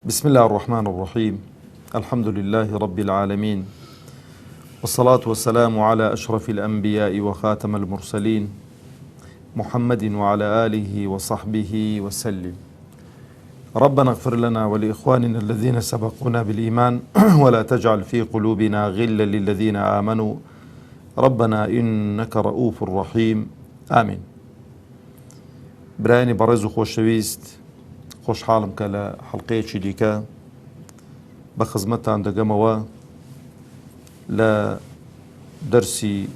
بسم الله الرحمن الرحيم. الحمد لله رب العالمين، والصلاة والسلام على أشرف الأنبياء وخاتم المرسلين محمد وعلى آله وصحبه وسلم. ربنا اغفر لنا ولإخواننا الذين سبقونا بالإيمان ولا تجعل في قلوبنا غلا للذين آمنوا ربنا إنك رؤوف رحيم آمين. برایانی بەڕێز و خۆشەویست، خۆشحاڵم کە لە حەڵقەیەکی دیکە بە خزمەتتان دەگەمەوە لە دەرسی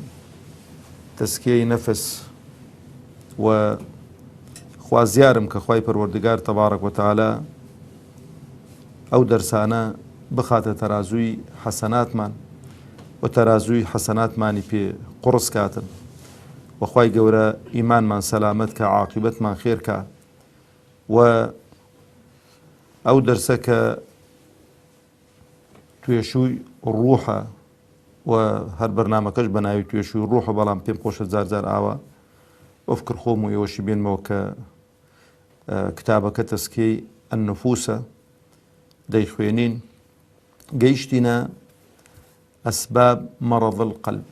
تەزکیەی نەفس و خوازیارم کە خوای پەروەردگار تەبارەک وتەعالە ئەو دەرسانە بخاتە تەرازووی حەسەناتمان و تەرازووی حەسەناتمانی پێ قوڕس کاتن و خوای گەورە ئیمانمان سەلامەت کە عاقبەتمان خێر کە و ئەو دەرسە کە توێشووی ڕوحە و هەر بەرنامەکەش بە ناوی توێشووی ڕوحە، بەڵام پێم خۆشە جار جار ئاوە وەفکر خۆم و ئێوەشی بێنمەوە کە کتابەکە تەزکیەی ئەننفوسە دەیخوێنین. گەیشتینە ئەسباب مەڕەض القەلب،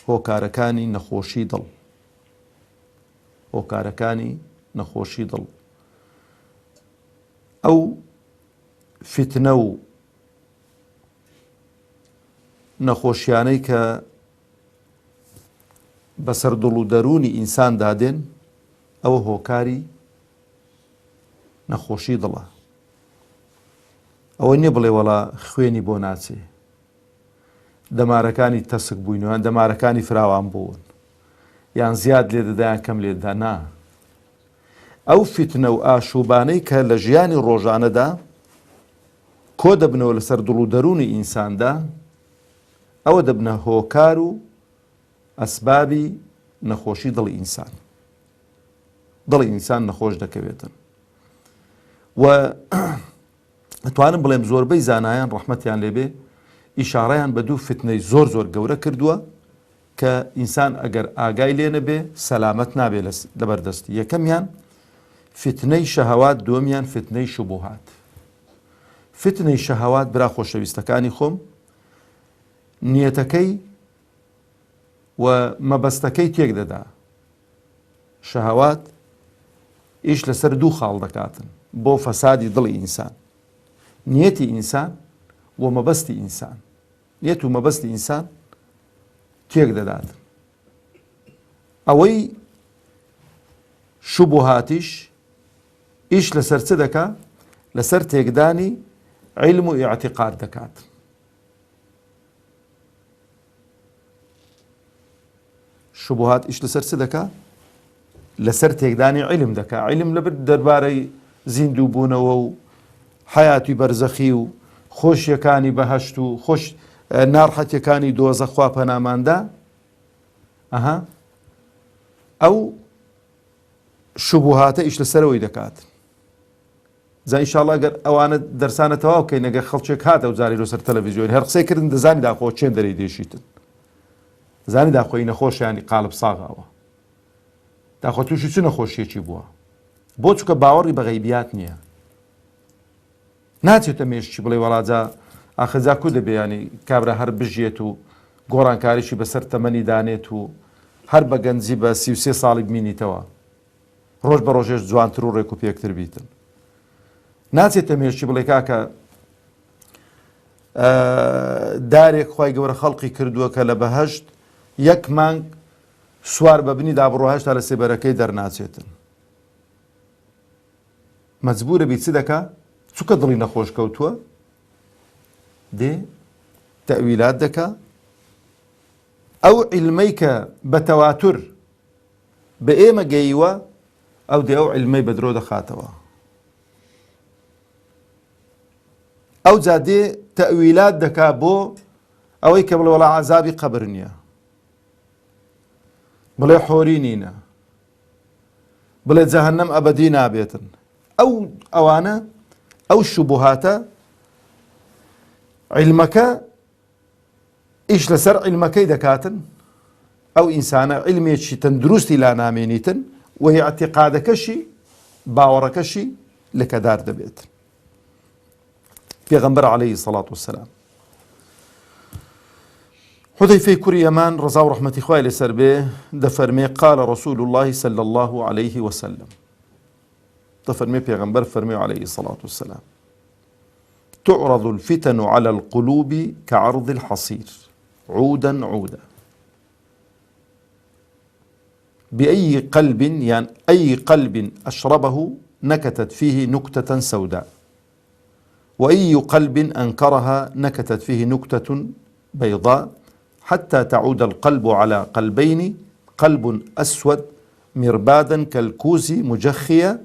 هۆکارەکانی نەخۆشی دڵ. هۆکارەکانی نەخۆشی دڵ، ئەو فتنە و نەخۆشیانەی کە بەسەر دڵ و دەرونی ئینسان دادێن، ئەوە هۆکاری نەخۆشی دڵە. ئەوە نییە بڵێ وەڵا خوێنی بۆ ناچێ، دەمارەکانی تەسک بووینەوە، دەمارەکانی فراوان بوون، یان زیاد لێ دەدایان کەم لێ دەدا. نا، ئەو فتنە و ئاشوبانەی کە لە ژیانی ڕۆژانەدا کۆ دەبنەوە لەسەر دڵ و دەرونی ئینساندا، ئەوە دەبنە هۆکار و ئەسبابی نەخۆشی دڵی ئینسان. دڵی ئینسان نەخۆش دەکەوێتن. و ئەتوانم بڵێم زۆربەی زانایان ڕەحمەتیان لێبێ ئیشارەیان بە دوو فتنەی زۆر زۆر گەورە کردووە کە ئینسان ئەگەر ئاگای لێ نەبێ سەلامەت نابێ لەبەردەستی. یەکەمیان فتنەی شەهەوات، دووەمیان فتنەی شوبوهات. فتنەی شەهەوات، برا خۆشەویستەکانی خۆم، نیەتەکەی و مەبەستەکەی تێک دەدا. شەهەوات ئیش لەسەر دوو خاڵ دەکاتن بۆ فەسادی دڵی ئینسان: نیەتی ئینسان و مەبەستی ئینسان. نیەت و مەبەستی ئینسان تێک دەداتن. ئەوەی شوبوهاتیش ئیش لەسەر چ دەکا؟ لەسەر تێکدانی عیلم و ئیعتیقاد دەکات. شوبوهات ئیش لەسەر چ دەکا؟ لەسەر تێکدانی عیلم دەکا. عیلم لەبەر دەربارەی زیندوو بوونەوە و حیاتی بەرزەخی و خۆشیەکانی بەهەشت و خۆش ناڕحەتیەکانی دۆزە خوا پەناماندا، ئەو شوبوهاتە ئیش لەسەرەوەی دەکات. زا ئینشاڵڵا ئەگەر ئەوانە دەرسانە تەواو بکەین، ئەگەر خەڵکێک هاتە و جاری لەسەر تەلەڤیزیۆن هەر قسەی کردن، دەزانی داخۆ چێن دەرەی دێشیتن، زانی داخۆی نەخۆشیانی قالب ساغاوە، داخۆ تووشی چ نەخۆشیەکی بووە. بۆ چووکە باوەڕی بە غەیبیات نییە. ناچێتە مێشتی بڵێ وەڵاجا ئاخەجا کو دەبێ، ینی کابرا هەر بژێت و گۆڕانکاریشی بەسەر تەمەنی دانێت و هەر بە گەنجی بە 33 ساڵی بمینیتەوە، ڕۆژ بە ڕۆژێش جوانتر و ڕێک و پێکتر بیتن. ناچێتە مێشتی بڵێ کاکە دارێک خوای گەورە خەڵقی کردووە کە لە بەهەشت یەک مانگ سوار بە بنی دابڕۆهەشت تا لە سێبەرەکەی دەرناچێتن. مەجبورە بیت چ دەکا؟ چووکە دڵی نەخۆش کەوتووە، دێ تەویلات دەکا. ئەو عیلمەی کە بە تەواتر بە ئێمە گەیوە، ئەو دێ ئەو عیلمەی بە درۆ دەخاتەوە. ئەو جا دێ تەویلات دەکا بۆ ئەوەی کە بڵێ وەڵا عەزابی قەبر نییە، بڵێ حۆری نینە، بڵێ جەهەنەم ئەبەدی نابێتن. ئەوانە ئەو شوبوهاتە عیلمەکە ئیش لەسەر عیلمەکەی دەکاتن. ئەو ئینسانە عیلمێکی تەندروستی لا نامێنیتن و اعتقادەکەشی باوەڕەکەشی لەکەدار دەبێت. پێغەمبەر عليه الصلاة والسلام. حذيفة كري يمان رضا ورحمة خواه لسر به دفرمي قال رسول الله صلى الله عليه وسلم، دفرمي پیغمبر فرمي عليه الصلاة والسلام: تعرض الفتن على القلوب كعرض الحصير عودا عودا، بأي قلب، يعني أي قلب أشربه نكتت فيه نكتة سوداء، وأي قلب أنكرها نكتت فيه نكتة بيضاء، حتى تعود القلب على قلبين، قلب أسود مربادا كالكوز مجخيا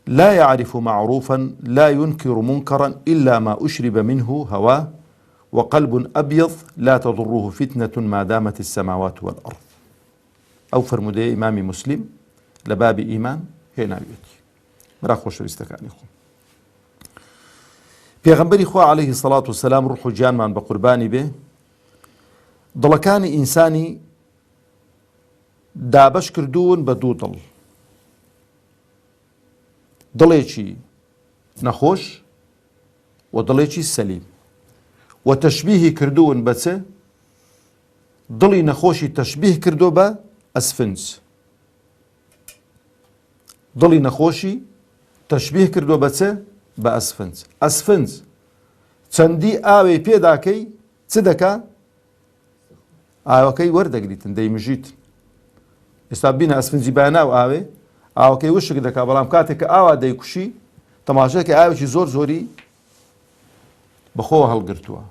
لا يعرف معروفا لا ينكر منكرا إلا ما أشرب منه هواه، وقلب أبيض لا تضره فتنة ما دامت السماوات والأرض. أو فرمودي إمامي مسلم لباب إيمان هنا يأتي مرا خوش ويستكاني خو پیغمبری خوا عليه الصلاة والسلام روح جان من بقرباني به دڵەکانی ئینسانی دابەش کردوون بە دوو دڵ، دڵێکی نەخۆش و دڵێکی سەلیم، و تەشبیهی کردوون بە چ؟ دڵی نەخۆشی تەشبیه کردو بە ئەسفنج، دڵی نەخۆشی تەشبیه کردو بە چ؟ بە ئەسفنج. ئەسفنج چەندی ئاوێ پێداکەی چ دەکا؟ ئاوەکەی وەردەگریتن دەیمژیت. ئێستا بینە ئەسفنجی بەناو ئاوێ ئاوەکەی وشک دەکا، بەڵام کاتێک کە ئاوا دەیکوشی تەماشاکە ئاوێکی زۆر زۆری بەخۆوە هەڵگرتووە.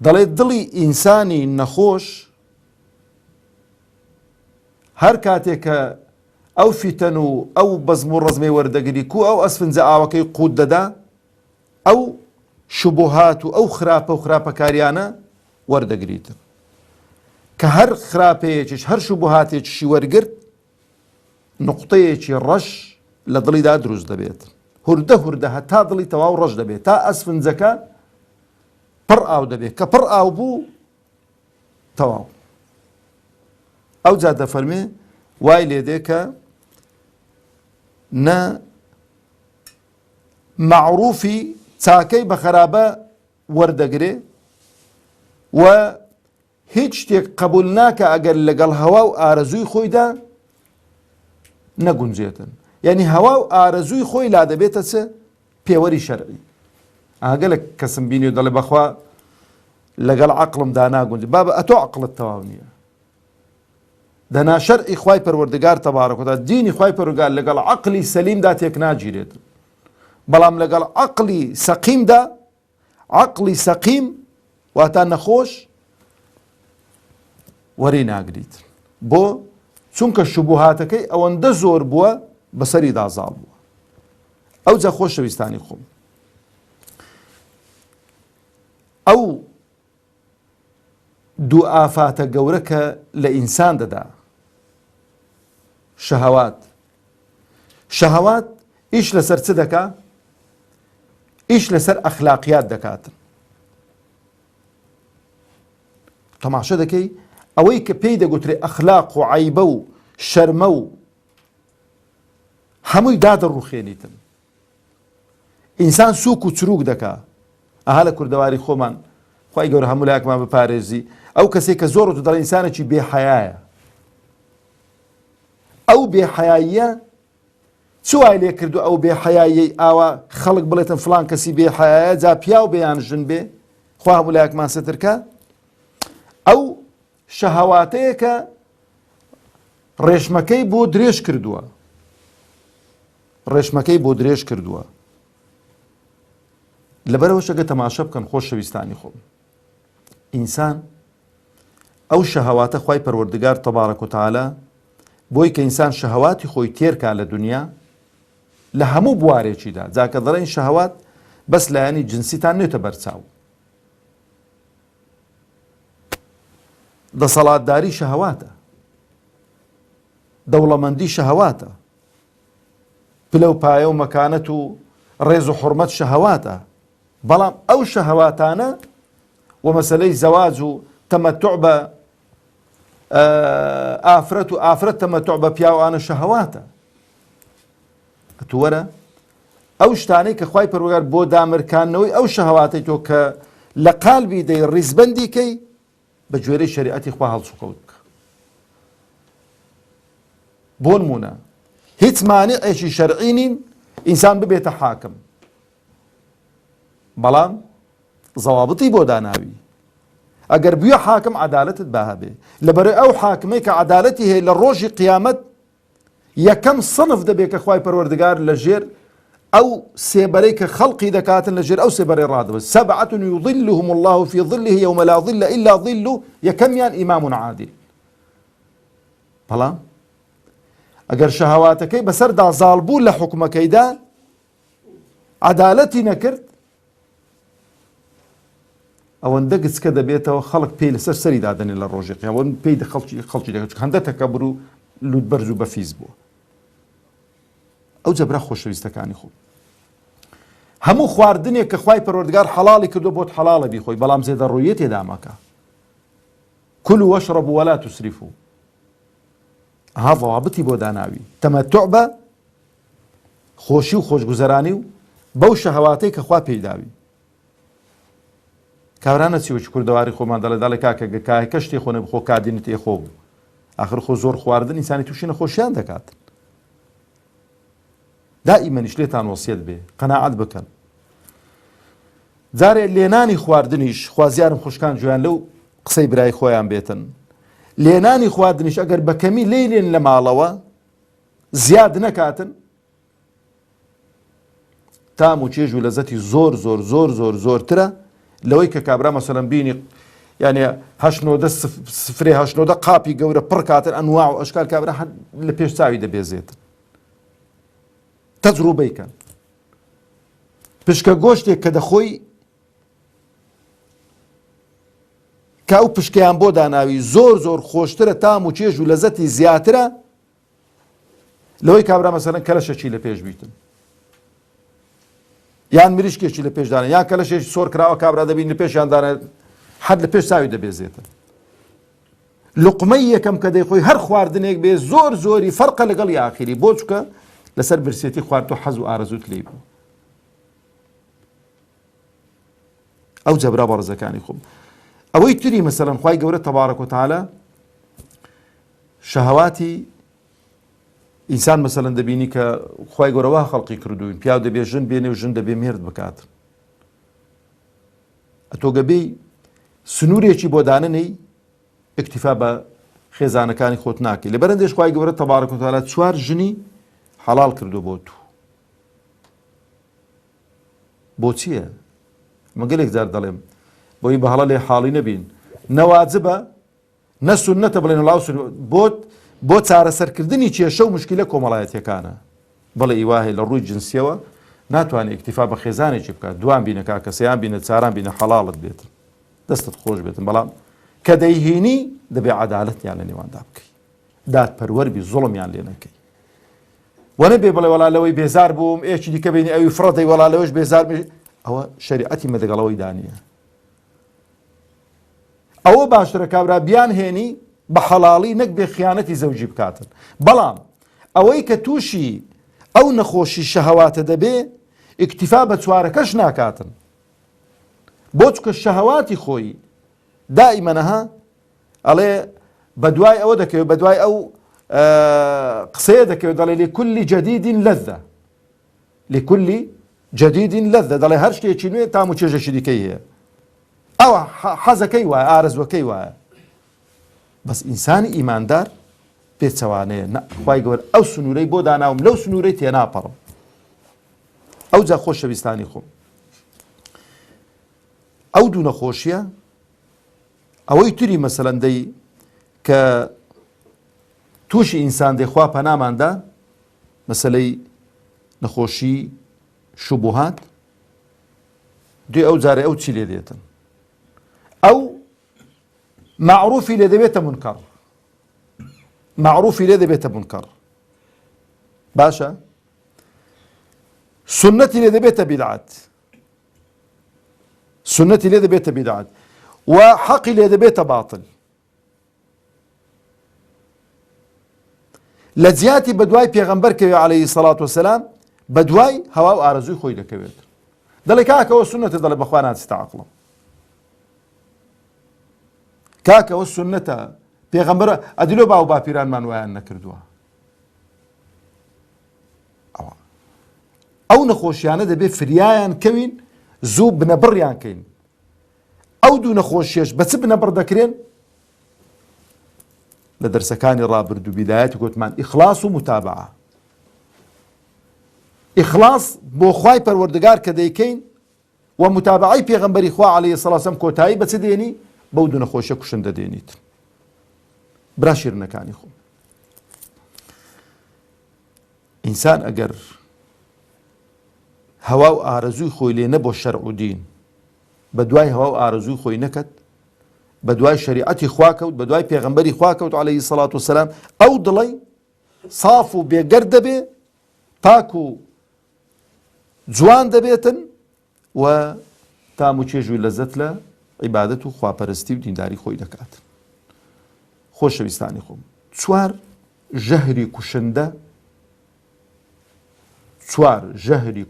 دەڵێت دڵی ئینسانی نەخۆش هەر کاتێک کە ئەو فیتەن و ئەو بەزم و ڕەزمەی وەردەگری کو ئەو ئەسفنجە ئاوەکەی قووت دەدا، ئەو شوبهات و ئەو خراپە و خراپەکاریانە وەردەگریتن کە هەر خراپەیەکیش هەر شوبهاتێکیشی وەرگرت نقطەیەکی ڕەش لە دڵیدا دروست دەبێت، هوردە هوردە هەتا دڵی تەواو ڕەش دەبێت، تا ئەسفنجەکە پڕ ئاو دەبێت، کە پڕ ئاو بوو تەواو. ئەو جا دەفەرمێ وای لێدێ کە نە معروفی چاکەی بە خەرابە وەردەگرێ و هیچ شتێک قبول ناکە ئەگەر لەگەڵ هەوا و ئارەزووی خۆیدا نەگونجێتن. یعنی هەوا و ئارەزووی خۆی لا دەبێتە چ؟ پێوەری شەرعی. ئاگەلێک کەسم بینی و دەڵێ بەخوا لەگەڵ عەقڵمدا ناگونجێت، بابە ئەتۆ عەقڵت تەواو نییە. دەنا شەرعی خوای پەروەردگار تەبارەک و تەعالا دینی خوای پەروەردگار لەگەڵ عەقڵی سەلیمدا تێک ناگیرێتن، بەڵام لەگەڵ عەقڵی سەقیمدا، عەقڵی سەقیم واتە نەخۆش وەری ناگریت. بۆ؟ چونکە شوبهاتەکەی ئەوەندە زۆر بووە بەسەری دازاڵ بووە. ئەو جا خۆشەویستانی خۆم، ئەو دوو ئافاتە گەورە کە لە ئینسان دەدا، شەهەوات. شەهەوات ئیش لەسەر چ دەکا؟ ئیش لەسەر ئەخلاقیات دەکاتن. تەماشا دەکەی ئەوەی کە پێی دەگوترێ ئەخلاق و عەیبە و شەرمە و هەمووی دادەڕوخێنیتن. ئینسان سووک و چروک دەکا. ئەها لە کوردەواری خۆمان خوای گەورە هەموو لایەکمان بپارێزی، ئەو کەسێک کە زۆر دەڵێ ئینسانێکی بێحەیایە، ئەو بێحەیاییە چ وای لێ کردو ئەو بێحەیاییەی ئاوا خەڵک بڵێتن فڵان کەسی بێحەیایە، جا پیا و بەیان ژن بێ، خوا هەموو لایەکمان سەترکە. ئەو شەهەواتەیە کە ڕێشمەکەی بۆ درێژ کردووە، ڕێشمەکەی بۆ درێژ کردووە. لەبەرەوە شەگە تەماشە بکەن خۆشەویستانی خۆم، ئینسان ئەو شەهەواتە خوای پەروەردگار تەبارەک و تەعالا بۆی کە ئینسان شەهەواتی خۆی تێرکا لە دنیا لە هەموو بوارێکیدا، جاکە دەڵێن شەهەوات بەس لایەنی جنسیتان نێتە بەرچاو. دەسەڵاتداری شەهەواتە، دەوڵەمەندی شەهەواتە، پلە و پایە و مەکانەت و ڕێز و حورمەت شەهەواتە. بەڵام ئەو شەهەواتانە و مەسەلەی زەواج و تەمەتوع بە ئافرەت و ئافرەت تەمەتوع بە پیاوانە شەهەواتە. ئەتووەرە ئەو شتانەی کە خوای پەروەردگار بۆ دامرکانەوەی ئەو شەهەواتەی تۆ کە لە قالبی دەی ڕیزبەندی کەی بە گوێرەی شەریعەتی خوا هەڵسوکەوت بکە. بۆ نمونە هیچ مانعێکی شەرعی نین ئینسان ببێتە حاکم، بەڵام زەوابطی بۆ داناوی. ئەگەر بووە حاکم عەدالەتت با هەبێ، لەبەرەوەی ئەو حاکمەی کە عەدالەتی هەیە لە ڕۆژی قیامەت یەکەم سنف دەبێت کە خوای پەروەردگار لە ژێر ئەو سێبەرەی کە خەڵقی دەکاتن لە ژێر ئەو سێبەرەی ڕادەبێت. سەبعة یظلهم الله في ظله يوم لا ظل إلا ظله، یەکەمیان ئیمام عادل. بەڵام ئەگەر شەهەواتەکەی بەسەردا زاڵ بوو لە حکومەکەیدا عەدالەتی نەکرد، ئەوەندە گچکە دەبێتەوە خەڵک پێی لەسەر سەری دادەنێ لە ڕۆژی قیامەت، پێی خەڵکی دەکات هەندە تەکەبر و لووتبەرز و بەفیز بووە. ئەو جەبرا خۆشەویستەکانی خۆ هەموو خواردنێک کە خوای پەروەردگار حەڵاڵی کردو بۆت حەڵاڵە بیخۆی، بەڵام زێدەڕۆییە تێدا مەکە. کولوا واشربوا ولا تسرفوا. ئەها ضەوابطی بۆ داناوی. تەمەتوع بە خۆشی و خۆشگوزەرانی و بەو شەهەواتەی کە خوا پێی داوی. کابرانە چیوەی کوردەواری خۆمان دەڵێ کاکە کاکە شتێ خۆ نەبخۆ کادینت تێ خۆ بوو. ئاخر خۆ زۆر خواردن ئینسانی تووشی نەخۆشیان دەکات. دائیمەنیش لێتان وەسیەت بێ قەناعەت بکەن. جارێ لێنانی خواردنیش خوازیارم خوشکان جویان لەو قسەی برای خۆیان بێتن. لێنانی خواردنیش ئەگەر بەکەمی لێن لە ماڵەوە زیاد نەکاتن، تام و چێژ و لەزەتی زۆر زۆر زۆر زۆر زۆرترە لەوەی کە کابرا مەسەلەن بینی یعنی 8 قاپی گەورە پڕ کاتن ئەنواع و ئەشکال کابرا لە پێش چاوی دەبێزێتن. تەجروبەی کەن. پشکە گۆشتێک کە دەخۆی کە ئەو پشکیان بۆ داناوی زۆر زۆر خۆشترە، تام و چێژ و لەزەتی زیاترە لەوەی کابرا مەسەلەن کەلەشێکی لە پێش بیتن، یان مریشکێکی لە پێشدانە، یان کەلەشێکی سۆر کراوە کابرا دەبین لە پێشیاندانە حەد لە پێش چاوی دەبێزێتن. لوقمەی یەکەم کە دەیخۆی هەر خواردنێک بێ زۆر زۆری فەرقە لەگەڵ یاخیری، بۆ چکە لەسەر برسێتی خوارد و حەز و ئارەزوت لێ بوو. ئەو جەبرا بەڕزەکانی خۆم. ئەوەی تری مەسەلەن خوای گەورە تەبارەک و تەعالە شەهەواتی ئینسان مەسەلەن دەبینی کە خوای گەورە وا خەڵقی کردوین، پیاو دەبێ ژن بێنێ و ژن دەبێ مێرد بکات. ئەتۆ گەبێی سنوورێکی بۆ داننەی ئیکتیفا بە خێزانەکانی خۆت ناکەی. لەبەرەندێش خوای گەورە تەبارەک و تەعالە 4 ژنی حەڵال کردو بۆ تو. بۆ چییە؟ مەگەلێک جار دەڵێم بۆی بە هەڵە لێ حاڵی نەبین، نەواجبە نە سوننەتە بڵێن وڵاو بۆ چارەسەرکردنی کێشە و مشکلە کۆمەڵایەتیەکانە. بەڵێ ئیواهێ لە ڕووی جنسیەوە ناتوانێت ئیکتیفا بە خێزانێکی بکات، دوان بینە کاکەسەیان بینە چاران بینە حەڵاڵت بێتن، دەستت خۆش بێتن، بەڵام کە دەیهێنی دەبێ عەدالەتیان لە نێواندا بکەی، دادپەروەربی زوڵمیان لێ نەکەی. وەنە بێ بڵێ وەڵا لەوەی بێزار بووم ئێکی دیکە بینی ئەوی فڕەدەی وەڵا لەوەش بێزار بێ، ئەوە شەریعەتی مەدەگەڵەوەی دانیە. ئەوە باشترە کابرا بیان هێنی بە حەڵاڵی نەک بێ خیانەتی زەوجی بکاتن. بەڵام ئەوەی کە تووشی ئەو نەخۆشی شەهەواتە دەبێ ئیکتیفا بە چوارەکەش ناکاتن، بۆ چکە شەهەواتی خۆی دائیمەنەها ئەڵێ بە دوای ئەوە دەکەوێت، بە دوای ئەو قسەیە دەکەوێت دەڵێ لكل جديد لذة، لكل جديد لذة، دەڵێ هەر شتێکی نوێ تام و چێژێکی دیکەی هەیە. ئەوە حەزەکەی وایە، ئارەزوەکەی وایە. بەس ئینسانی ئیماندار پێچەوانەیە، خوای گەورە ئەو سنوورەی بۆ داناوم لەو سنوورەی تێناپەڕم. ئەو جا خۆشەویستانی خۆم، ئەو دوو نەخۆشیە ئەوەی تری مەسەلەن دەی کە تووشی ئینسان دێخوا پەناماندا، مەسەلەی نەخۆشی شوبوهات، دوێ ئەو جارێ ئەو چی لێ دێتن؟ ئەو معروفی لێ دەبێتە منکەڕ، معروفی لێ دەبێتە منکەڕ، باشە؟ سنەتی لێ دەبێتە بیدعەت، سنەتی لێ دەبێتە بیدعەت، و حەقی لێ دەبێتە باتڵ. لە جیاتی بە دوای پێغەمبەر کەوێ عەلەیهی سەڵات وەسەلام بە دوای هەوا و ئارەزووی خۆی دەکەوێت. دەڵێ کاکەوە سونەتە، دەڵێ بەخوا ناچێتە عەقڵم. کاکەوە سونەتە، پێغەمبەر ئەدیلۆ باو باپیرانمان وایان نەکردووە. ئەو نەخۆشیانە دەبێت فریایان کەوین، زوو بنەبڕیان کەین. ئەو دوو نەخۆشیەش بە چ بنەبڕ دەکرێن؟ لە دەرسەکانی ڕابردوو بیدایەتی گوتمان ئیخلاس و متابعە. ئیخلاس بۆ خوای پەروەردگار کە دەیکەین و متابعەی پێغەمبەری خوا عەلەیهی سەڵاتو وسەلام کۆتایی بە چ دێنی؟ بەو دوو نەخۆشیە کوشندە دێنیت. برا شیرنەکانی خۆم، ئینسان ئەگەر هەوا و ئارەزووی خۆی لێ نەبۆ شەرع و دین، بە دوای هەوا و ئارەزووی خۆی نەکەت، بە دوای شەریعەتی خوا کەوت، بە دوای پێغەمبەری خوا کەوت عەلەیهی سەڵاتو وسەلام، ئەو دڵی ساف و بێگەر دەبێ، پاک و جوان دەبێتن و تام و چێژ و لەزەت لە عیبادەت و خواپەرستی و دینداری خۆی دەکات. خۆشەویستانی خۆم، چوار ژەهری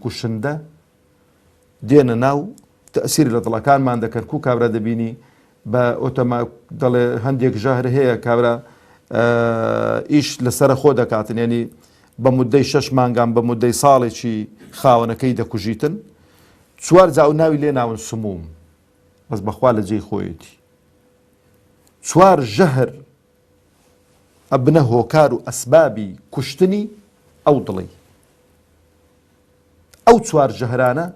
کوشندە دێنە ناو تەئسیری لە دڵەکانمان دەکەن. و کابرا دەبینی بە ئۆتۆما دەڵێ هەندێک ژەهر هەیە کابرا ئیش لەسەر خۆ دەکاتن، یعنی بە مودەی 6 مانگان بە مودەی ساڵێکی خاوەنەکەی دەکوژیتن. چوار جاو ناوی لێ ناون سموم، بەس بەخوا لە جێی خۆیەتی. چوار ژەهر ئەبنە هۆکار و ئەسبابی کوشتنی ئەو دڵی. ئەو چوار ژەهرانە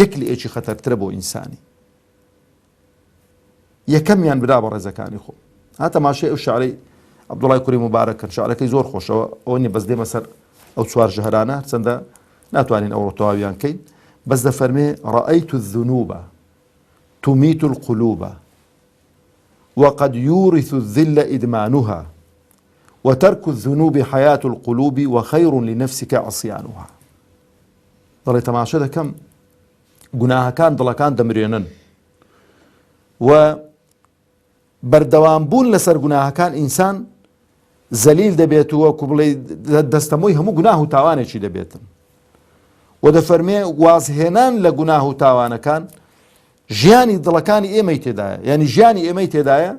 یەک لە ئێکی خەتەرترە بۆ ئینسانی. یەکەمیان برا بە ڕێزەکانی خۆ، هاتە ماشەی ئەو شعرەی عەبدوڵای کوڕی موبارەکن، شعرەکەی زۆر خۆشەوە، ئەوە نیە بەس دێمە سەر ئەو چوار ژەهرانە، هەرچەندە ناتوانین ئەوڕۆ تەواویان کەین، بەس دەفەرمێ ڕەئەیت الذنوب تمیت القلوب وقد يورث الذل إدمانها وترك الذنوب حياة القلوب وخير لنفسك عصيانها. دەڵێ تەماشە دەکەم گوناهەکان دڵەکان دەمرێنن و بەردەوام بوون لەسەر گوناهەکان ئینسان زەلیل دەبێت و وەکو بڵێ دەستەمۆی هەموو گوناه و تاوانێکی دەبێتن. و دەفەرمێ وازهێنان لە گوناه و تاوانەکان ژیانی دڵەکانی ئێمەی تێدایە، یعنی ژیانی ئێمەی تێدایە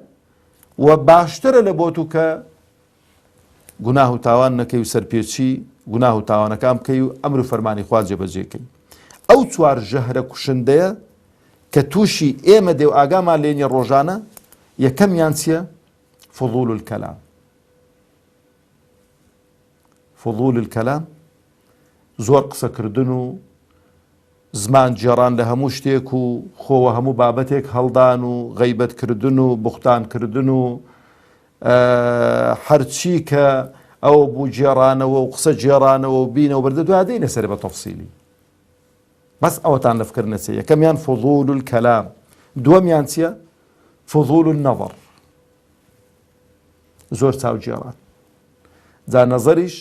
و باشترە لە بۆ تو کە گوناه و تاوان نەکەی و سەرپێچی گوناه و تاوانەکان بکەی و ئەمر و فەرمانی خوا جێبەجێکەی. ئەو چوار ژەهرە کوشندەیە کە تووشی ئێمە دێ و ئاگامان لێنیە ڕۆژانە، یەکەمیان چییە؟ فضول الکەلام. فضول الکەلام زۆر قسەکردن و زمان جێڕان لە هەموو شتێک و خۆوە هەموو بابەتێک هەڵدان و غەیبەتکردن و بوختانکردن و هەرچی کە ئەوە بوو جێڕانەوە و قسە جێڕانەوە و بینەوە بەردە دوادەینە سەر بە تەفسیلی. بەس ئەوەتان لە فکر نەچێ. یەکەمیان فضول الکەلام، دووەمیان چییە؟ فضول النەظر، زۆر چاو جێڕان. جا نەزەریش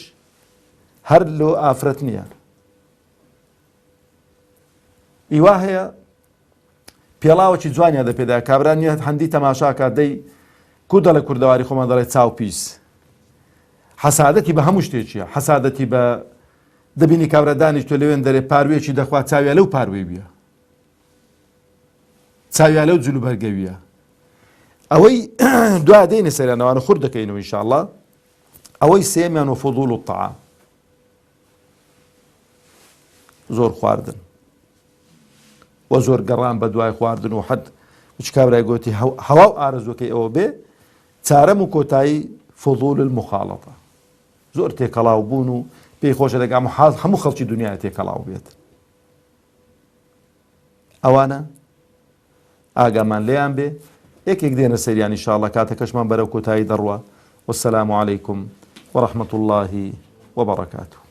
هەر لۆ ئافرەت نییە. ئیوا هەیە پێڵاوەکی جوانیان دەپێدا، کابران نیە هەندی تەماشاکە دەی کو دەڵێ کوردەواری خۆمان دەڵێ چاو پیس. حەسادەتی بە هەموو شتێکیە، حەسادەتی بە دەبینی کابرادانی تۆ لەوێن دەرێ پاروێکی دەخوا چاویا لەو پاروێ بیە، چاویا لەو جلو بەرگەویە. ئەوەی دوا دەینە سەریانەوانە خورد دەکەینەوە ئینشاءڵڵا. ئەوەی سێمیان و فضول الطعام، زۆر خواردن و زۆر گەڕان بە دوای خواردن و حەد هیچ کابرای گوتی هەوا و ئارەزوەکەی ئەوە بێ چارەم و کۆتایی فضول المخاڵەتە. زۆر تێکەڵاو بوون و پێی خۆشە دەگام هەموو خەڵکی دنیای تێکەڵاو بێت. ئەوانە ئاگامان لێیان بێ، یەکێک دێنە سەریان ئینشاءڵڵا کاتەکەشمان بەرەو کۆتایی دەڕوە. والسلام عەلەیکم وەڕەحمەتوڵڵاهی وبەڕەکاتوه.